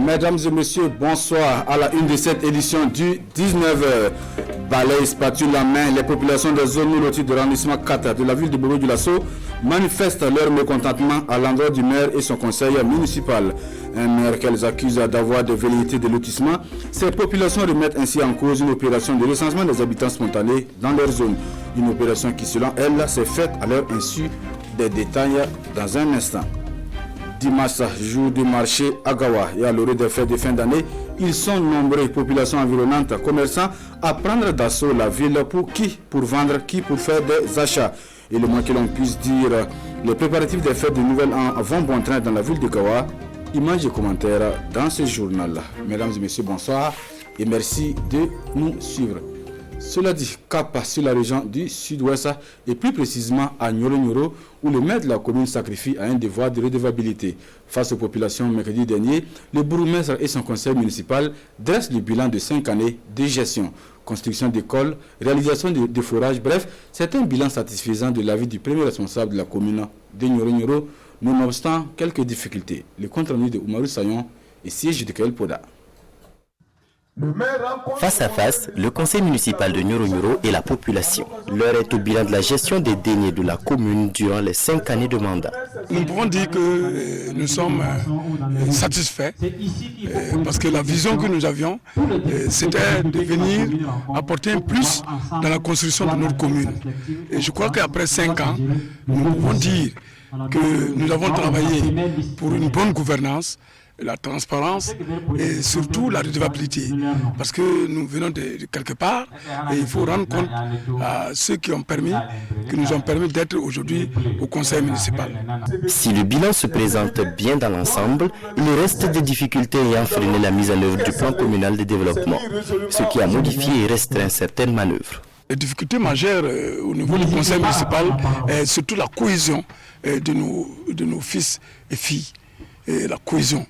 Mesdames et messieurs, bonsoir. À la une de cette édition du 19h. Balai, spatule en main, les populations des zones loties de l'arrondissement 4 de la ville de Bobo-Dioulasso manifestent leur mécontentement à l'endroit du maire et son conseil municipal. Un maire qu'elles accusent d'avoir des velléités de lotissement. Ces populations remettent ainsi en cause une opération de recensement des habitants spontanés dans leur zone. Une opération qui, selon elles, s'est faite à leur insu. Des détails dans un instant. Dimanche, jour du marché à Gawa et à l'orée des fêtes de fin d'année, ils sont nombreux, populations environnantes, commerçants, à prendre d'assaut la ville pour vendre, qui pour faire des achats. Et le moins que l'on puisse dire, les préparatifs des fêtes de Nouvel An vont bon train dans la ville de Gawa. Images et commentaires dans ce journal. Mesdames et messieurs, bonsoir et merci de nous suivre. Cela dit, cap sur la région du sud-ouest et plus précisément à Nyoro, où le maire de la commune sacrifie à un devoir de redevabilité. Face aux populations mercredi dernier, le bourgmestre et son conseil municipal dressent le bilan de 5 années de gestion. Construction d'écoles, réalisation de forages, bref, c'est un bilan satisfaisant de l'avis du premier responsable de la commune de Nyoro, nonobstant quelques difficultés. Le compte-rendu de Oumarou Sayon et siège de Kael Poda. Face à face, le conseil municipal de Nyoro et la population. L'heure est au bilan de la gestion des deniers de la commune durant les 5 années de mandat. Nous pouvons dire que nous sommes satisfaits parce que la vision que nous avions, c'était de venir apporter un plus dans la construction de notre commune. Et je crois qu'après 5 ans, nous pouvons dire que nous avons travaillé pour une bonne gouvernance, la transparence et surtout la redevabilité. Parce que nous venons de quelque part et il faut rendre compte à ceux qui nous ont permis d'être aujourd'hui au conseil municipal. Si le bilan se présente bien dans l'ensemble, il reste des difficultés ayant freiné la mise en œuvre du plan communal de développement, ce qui a modifié et restreint certaines manœuvres. Les difficultés majeures au niveau du conseil municipal est surtout la cohésion de nos fils et filles. Et la cohésion.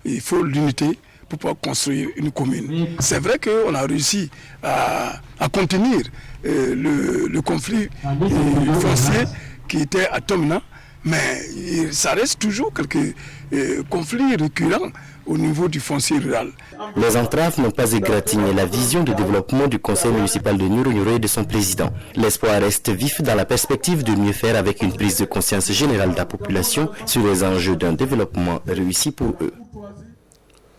Il faut l'unité pour pouvoir construire une commune. C'est vrai qu'on a réussi à contenir le conflit foncier qui était à Tomna, mais ça reste toujours quelques conflits récurrents au niveau du foncier rural. Les entraves n'ont pas égratigné la vision de développement du conseil municipal de Nyoro et de son président. L'espoir reste vif dans la perspective de mieux faire avec une prise de conscience générale de la population sur les enjeux d'un développement réussi pour eux.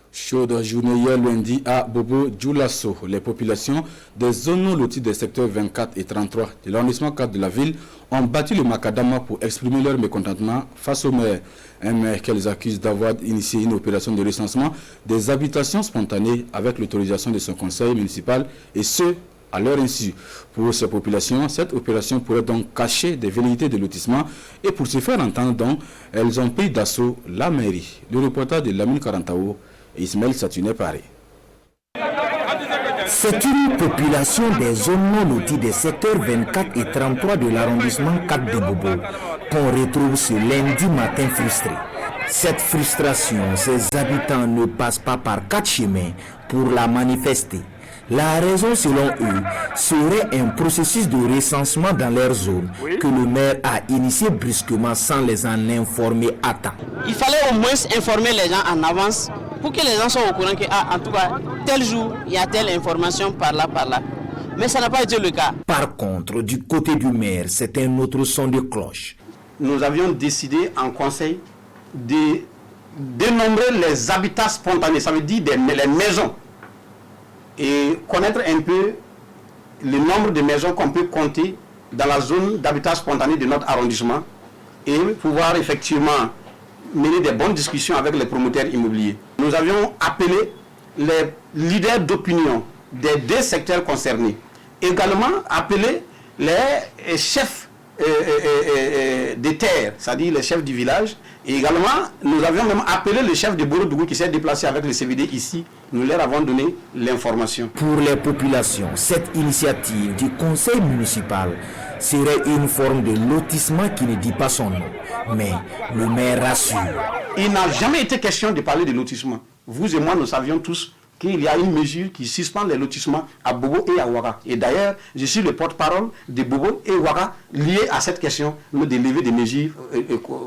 Chaude journée hier lundi à Bobo-Dioulasso. Les populations des zones non loties des secteurs 24 et 33 de l'arrondissement 4 de la ville ont battu le macadam pour exprimer leur mécontentement face au maire. Un maire qu'elles accusent d'avoir initié une opération de recensement des habitations spontanées avec l'autorisation de son conseil municipal et ce, à leur insu. Pour ces populations, cette opération pourrait donc cacher des velléités de lotissement et pour se faire entendre donc, elles ont pris d'assaut la mairie. Le reportage de Lamine Karantao et Ismaël Satuné Paré. C'est une population des zones non loties des secteurs 24 et 33 de l'arrondissement 4 de Bobo qu'on retrouve ce lundi matin frustré. Cette frustration, ces habitants ne passent pas par 4 chemins pour la manifester. La raison, selon eux, serait un processus de recensement dans leur zone que le maire a initié brusquement sans les en informer à temps. Il fallait au moins informer les gens en avance pour que les gens soient au courant que, en tout cas, tel jour, il y a telle information par là. Mais ça n'a pas été le cas. Par contre, du côté du maire, c'est un autre son de cloche. Nous avions décidé en conseil de dénombrer les habitats spontanés, ça veut dire les maisons, et connaître un peu le nombre de maisons qu'on peut compter dans la zone d'habitat spontané de notre arrondissement et pouvoir effectivement mener des bonnes discussions avec les promoteurs immobiliers. Nous avions appelé les leaders d'opinion des 2 secteurs concernés, également appelé les chefs des terres, c'est-à-dire les chefs du village, et également nous avions même appelé le chef de Borodougou qui s'est déplacé avec le CVD ici. Nous leur avons donné l'information. Pour les populations, cette initiative du conseil municipal serait une forme de lotissement qui ne dit pas son nom. Mais le maire rassure. Il n'a jamais été question de parler de lotissement. Vous et moi, nous savions tous qu'il y a une mesure qui suspend les lotissements à Bobo et à Ouaga. Et d'ailleurs, je suis le porte-parole de Bobo et Ouaga lié à cette question de lever des mesures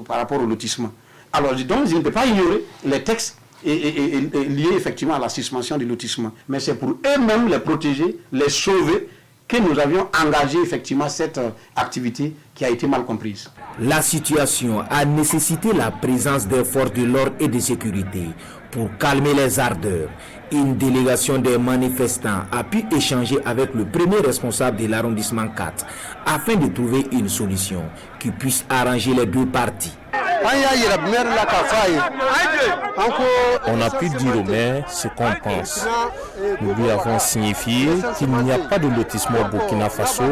par rapport au lotissement. Alors, donc, je ne peux pas ignorer les textes liées effectivement à la suspension du lotissement. Mais c'est pour eux-mêmes les protéger, les sauver, que nous avions engagé effectivement cette activité qui a été mal comprise. La situation a nécessité la présence des forces de l'ordre et de sécurité pour calmer les ardeurs. Une délégation des manifestants a pu échanger avec le premier responsable de l'arrondissement 4 afin de trouver une solution qui puisse arranger les deux parties. On a pu dire au maire ce qu'on pense. Nous lui avons signifié qu'il n'y a pas de lotissement au Burkina Faso,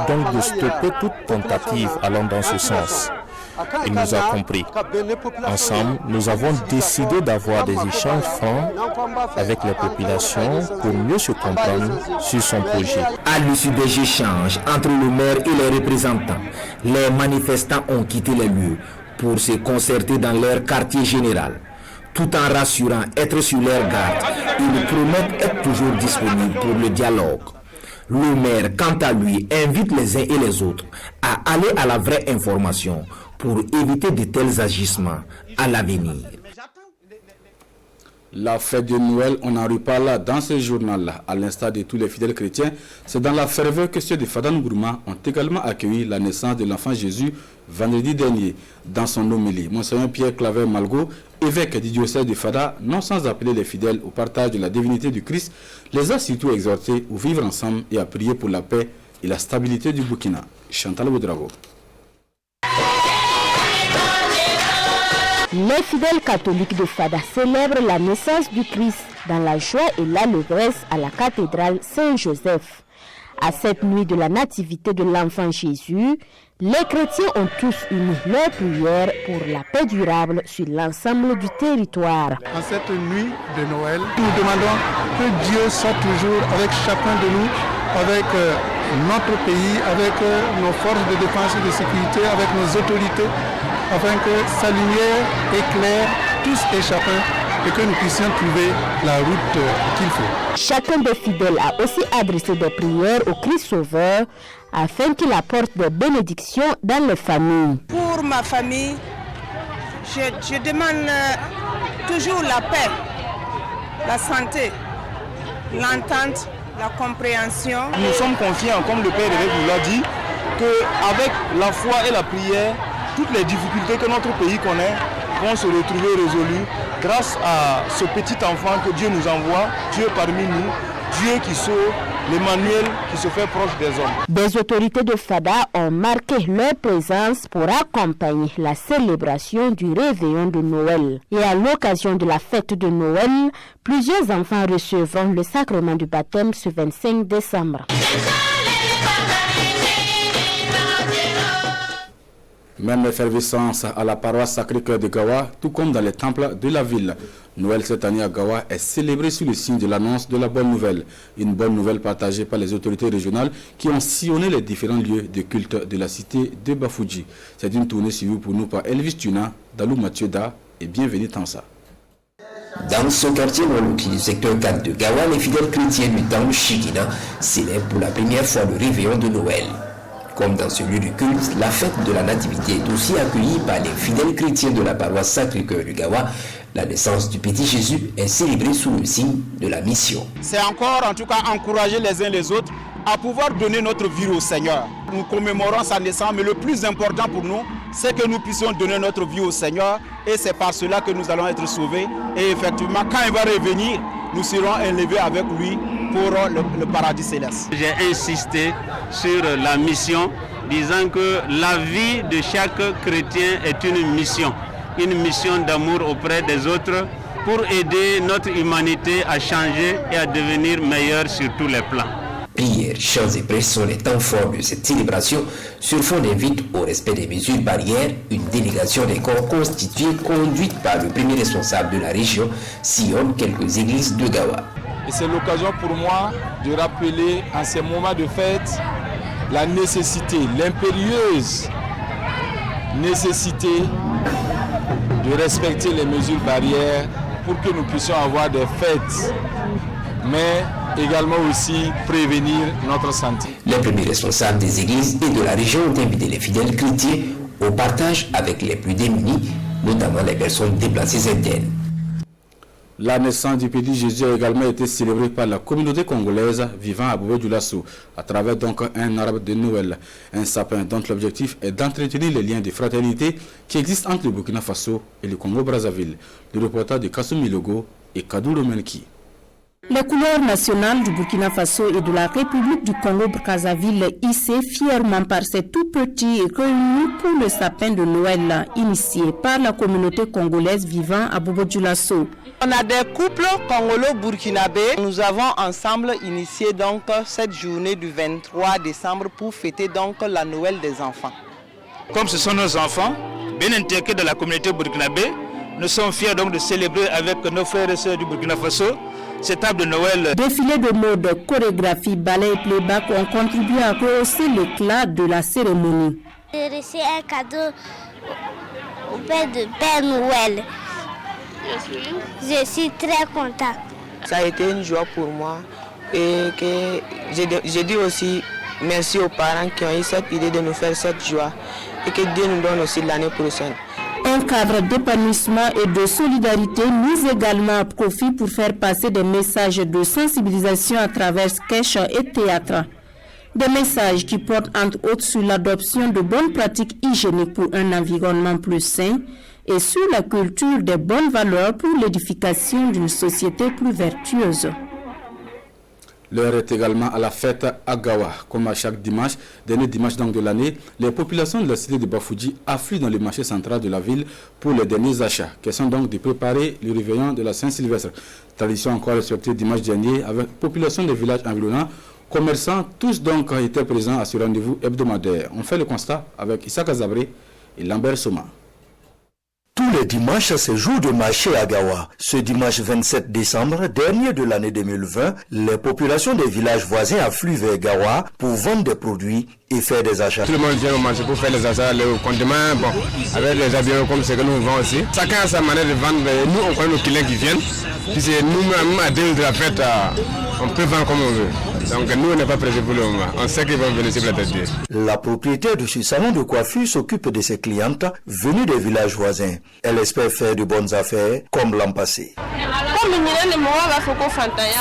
donc de stopper toute tentative allant dans ce sens. Il nous a compris. Ensemble, nous avons décidé d'avoir des échanges francs avec les populations pour mieux se comprendre sur son projet. À l'issue des échanges entre le maire et les représentants, les manifestants ont quitté les lieux pour se concerter dans leur quartier général. Tout en rassurant être sur leur garde, ils promettent être toujours disponibles pour le dialogue. Le maire, quant à lui, invite les uns et les autres à aller à la vraie information pour éviter de tels agissements à l'avenir. La fête de Noël, on en reparle dans ce journal-là. À l'instar de tous les fidèles chrétiens, c'est dans la ferveur que ceux de Fada Ngourma ont également accueilli la naissance de l'enfant Jésus vendredi dernier. Dans son homélie, Monseigneur Pierre Claver Malgo, évêque du diocèse de Fada, non sans appeler les fidèles au partage de la divinité du Christ, les a surtout exhortés à vivre ensemble et à prier pour la paix et la stabilité du Burkina. Chantal Boudrago. Les fidèles catholiques de Fada célèbrent la naissance du Christ dans la joie et l'allégresse à la cathédrale Saint-Joseph. À cette nuit de la nativité de l'enfant Jésus, les chrétiens ont tous uni leur prière pour la paix durable sur l'ensemble du territoire. En cette nuit de Noël, nous demandons que Dieu soit toujours avec chacun de nous, avec notre pays, avec nos forces de défense et de sécurité, avec nos autorités, afin que sa lumière éclaire tous et chacun et que nous puissions trouver la route qu'il faut. Chacun des fidèles a aussi adressé des prières au Christ Sauveur afin qu'il apporte des bénédictions dans les familles. Pour ma famille, je demande toujours la paix, la santé, l'entente, la compréhension. Nous sommes confiants, comme le Père évêque nous l'a dit, qu'avec la foi et la prière, toutes les difficultés que notre pays connaît vont se retrouver résolues grâce à ce petit enfant que Dieu nous envoie, Dieu parmi nous, Dieu qui sauve, l'Emmanuel qui se fait proche des hommes. Des autorités de Fada ont marqué leur présence pour accompagner la célébration du réveillon de Noël. Et à l'occasion de la fête de Noël, plusieurs enfants recevront le sacrement du baptême ce 25 décembre. Même effervescence à la paroisse Sacré-Cœur de Gawa, tout comme dans les temples de la ville. Noël cette année à Gawa est célébré sous le signe de l'annonce de la bonne nouvelle. Une bonne nouvelle partagée par les autorités régionales qui ont sillonné les différents lieux de culte de la cité de Bafouji. C'est une tournée suivie pour nous par Elvis Tuna, Dalou Mathieuda et Bienvenue Tansa. Dans ce quartier Moluki du secteur 4 de Gawa, les fidèles chrétiens du temple Shikina célèbrent pour la première fois le réveillon de Noël. Comme dans ce lieu du culte, la fête de la Nativité est aussi accueillie par les fidèles chrétiens de la paroisse Sacré-Cœur du Gawa. La naissance du petit Jésus est célébrée sous le signe de la mission. C'est encore en tout cas encourager les uns les autres à pouvoir donner notre vie au Seigneur. Nous commémorons sa naissance, mais le plus important pour nous, c'est que nous puissions donner notre vie au Seigneur et c'est par cela que nous allons être sauvés. Et effectivement, quand il va revenir, nous serons élevés avec lui pour le paradis céleste. J'ai insisté sur la mission, disant que la vie de chaque chrétien est une mission d'amour auprès des autres pour aider notre humanité à changer et à devenir meilleure sur tous les plans. Prières, chants et prêches sont les temps forts de cette célébration. Sur fond d'invite au respect des mesures barrières, une délégation des corps constituée, conduite par le premier responsable de la région, sillonne quelques églises de Gawa. Et c'est l'occasion pour moi de rappeler en ces moments de fête la nécessité, l'impérieuse nécessité de respecter les mesures barrières pour que nous puissions avoir des fêtes, mais également aussi prévenir notre santé. Les premiers responsables des églises et de la région ont invité les fidèles chrétiens au partage avec les plus démunis, notamment les personnes déplacées internes. La naissance du petit Jésus a également été célébrée par la communauté congolaise vivant à Bobo-Dioulasso à travers donc un arbre de Noël, un sapin dont l'objectif est d'entretenir les liens de fraternité qui existent entre le Burkina Faso et le Congo-Brazzaville. Le reportage de Kassoumi Logo et Kadou Romenki. Les couleurs nationales du Burkina Faso et de la République du Congo-Brazzaville hissées fièrement par ces tout petits réunis pour le sapin de Noël initié par la communauté congolaise vivant à Bobo-Dioulasso. On a des couples congolo-burkinabés. Nous avons ensemble initié donc cette journée du 23 décembre pour fêter donc la Noël des enfants. Comme ce sont nos enfants, bien intégrés dans la communauté burkinabé, nous sommes fiers donc de célébrer avec nos frères et sœurs du Burkina Faso cette table de Noël. Défilé de mode, chorégraphie, ballet et playback ont contribué à rehausser l'éclat de la cérémonie. J'ai reçu un cadeau au Père Noël. Je suis très content. Ça a été une joie pour moi et que j'ai dit aussi merci aux parents qui ont eu cette idée de nous faire cette joie et que Dieu nous donne aussi l'année prochaine. Un cadre d'épanouissement et de solidarité mis également à profit pour faire passer des messages de sensibilisation à travers sketch et théâtre. Des messages qui portent entre autres sur l'adoption de bonnes pratiques hygiéniques pour un environnement plus sain et sur la culture des bonnes valeurs pour l'édification d'une société plus vertueuse. L'heure est également à la fête à Gawa. Comme à chaque dimanche, dernier dimanche donc de l'année, les populations de la cité de Bafouji affluent dans le marché central de la ville pour les derniers achats. Question donc de préparer le réveillon de la Saint-Sylvestre. Tradition encore respectée dimanche dernier avec population des villages environnants. Commerçants, tous donc étaient présents à ce rendez-vous hebdomadaire. On fait le constat avec Issa Kazabré et Lambert Soma. Tous les dimanches, c'est jour de marché à Gawa. Ce dimanche 27 décembre, dernier de l'année 2020, les populations des villages voisins affluent vers Gawa pour vendre des produits et faire des achats. Tout le monde vient au marché pour faire les achats, les condiments, bon, avec les habits comme ce que nous vendons aussi. Chacun a sa manière de vendre. Nous, on connaît nos clients qui viennent. Puis c'est nous-mêmes, à début de la fête, on peut vendre comme on veut. Donc nous, on n'est pas pressés pour le moment. On sait qu'ils vont venir sur la tête. La propriétaire de ce salon de coiffure s'occupe de ses clientes venues des villages voisins. Elle espère faire de bonnes affaires comme l'an passé.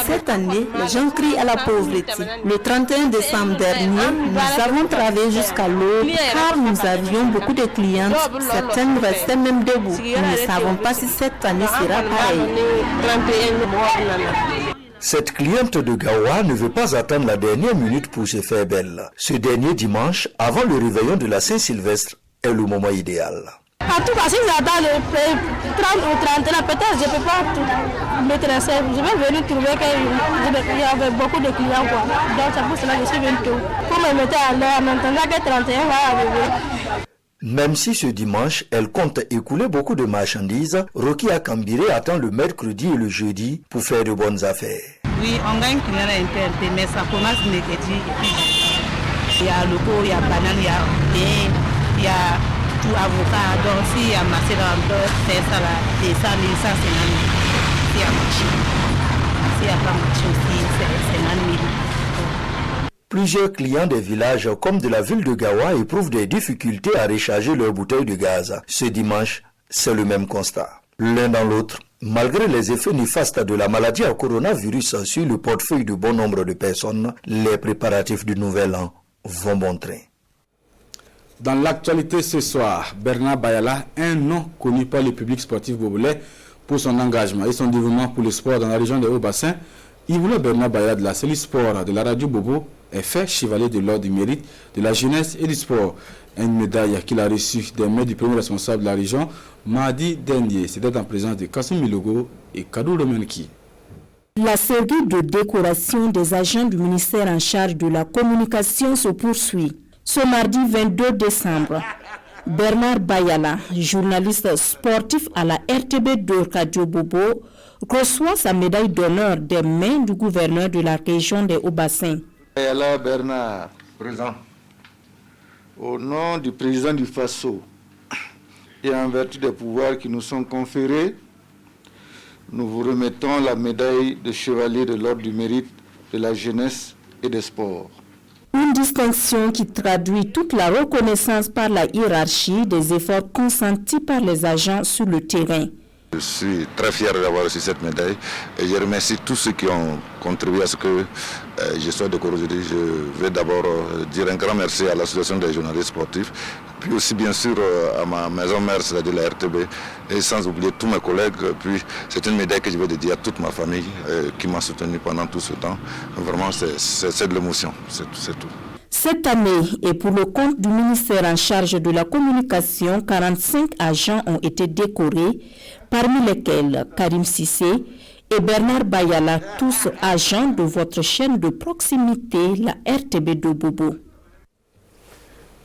Cette année, les gens crient à la pauvreté. Le 31 décembre dernier, nous avons travaillé jusqu'à l'aube car nous avions beaucoup de clientes. Certaines restaient même debout. Nous ne savons pas si cette année sera pareille. Cette cliente de Gawa ne veut pas attendre la dernière minute pour se faire belle. Ce dernier dimanche, avant le réveillon de la Saint-Sylvestre, est le moment idéal. En tout cas, si j'attends le 30 ou 31, peut-être je ne peux pas tout maîtriser. Je vais venir trouver qu'il y avait beaucoup de clients. Donc c'est pour cela que je suis venu tôt. Pour me mettre à l'heure, maintenant que 31 va arriver. Même si ce dimanche, elle compte écouler beaucoup de marchandises, Rocky Akambiré attend le mercredi et le jeudi pour faire de bonnes affaires. Oui, on gagne client un peu, mais ça commence mercredi. Il y a le pot, il y a banane, il y a pain, il y a tout avocat. Donc s'il y a marché dans le c'est ça là, c'est ça, 150 000. S'il y a marché. S'il n'y a pas marché aussi, c'est 50 000. Plusieurs clients des villages comme de la ville de Gawa éprouvent des difficultés à recharger leurs bouteilles de gaz. Ce dimanche, c'est le même constat. L'un dans l'autre, malgré les effets néfastes de la maladie à coronavirus sur le portefeuille de bon nombre de personnes, les préparatifs du nouvel an vont bon train. Dans l'actualité ce soir, Bernard Bayala, un nom connu par le public sportif bobolais pour son engagement et son dévouement pour le sport dans la région des Hauts-Bassins, Yvoulo Bernard Bayala de la cellule sport de la radio Bobo est fait chevalier de l'ordre du mérite de la jeunesse et du sport. Une médaille qu'il a reçue des mains du premier responsable de la région, mardi dernier. C'était en présence de Kassoumi Logo et Kadou Romenki. La série de décoration des agents du ministère en charge de la communication se poursuit. Ce mardi 22 décembre, Bernard Bayala, journaliste sportif à la RTB de Radio Bobo, reçoit sa médaille d'honneur des mains du gouverneur de la région des Hauts-Bassins. Bayala Bernard, présent. Au nom du président du FASO et en vertu des pouvoirs qui nous sont conférés, nous vous remettons la médaille de chevalier de l'ordre du mérite de la jeunesse et des sports. Une distinction qui traduit toute la reconnaissance par la hiérarchie des efforts consentis par les agents sur le terrain. Je suis très fier d'avoir reçu cette médaille et je remercie tous ceux qui ont contribué à ce que je sois décoré aujourd'hui. Je vais d'abord dire un grand merci à l'association des journalistes sportifs, puis aussi bien sûr à ma maison mère, c'est-à-dire la RTB, et sans oublier tous mes collègues. Puis c'est une médaille que je vais dédier à toute ma famille qui m'a soutenu pendant tout ce temps. Vraiment, c'est de l'émotion, c'est tout. Cette année, et pour le compte du ministère en charge de la communication, 45 agents ont été décorés, parmi lesquels Karim Sissé et Bernard Bayala, tous agents de votre chaîne de proximité, la RTB de Bobo.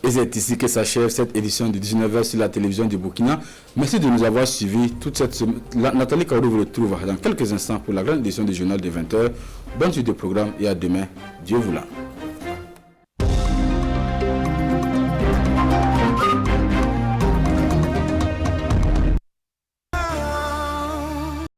Et c'est ici que s'achève cette édition de 19h sur la télévision du Burkina. Merci de nous avoir suivis toute cette semaine. Nathalie Kaoudou vous retrouve dans quelques instants pour la grande édition du journal de 20h. Bonne suite de programme et à demain. Dieu voulant.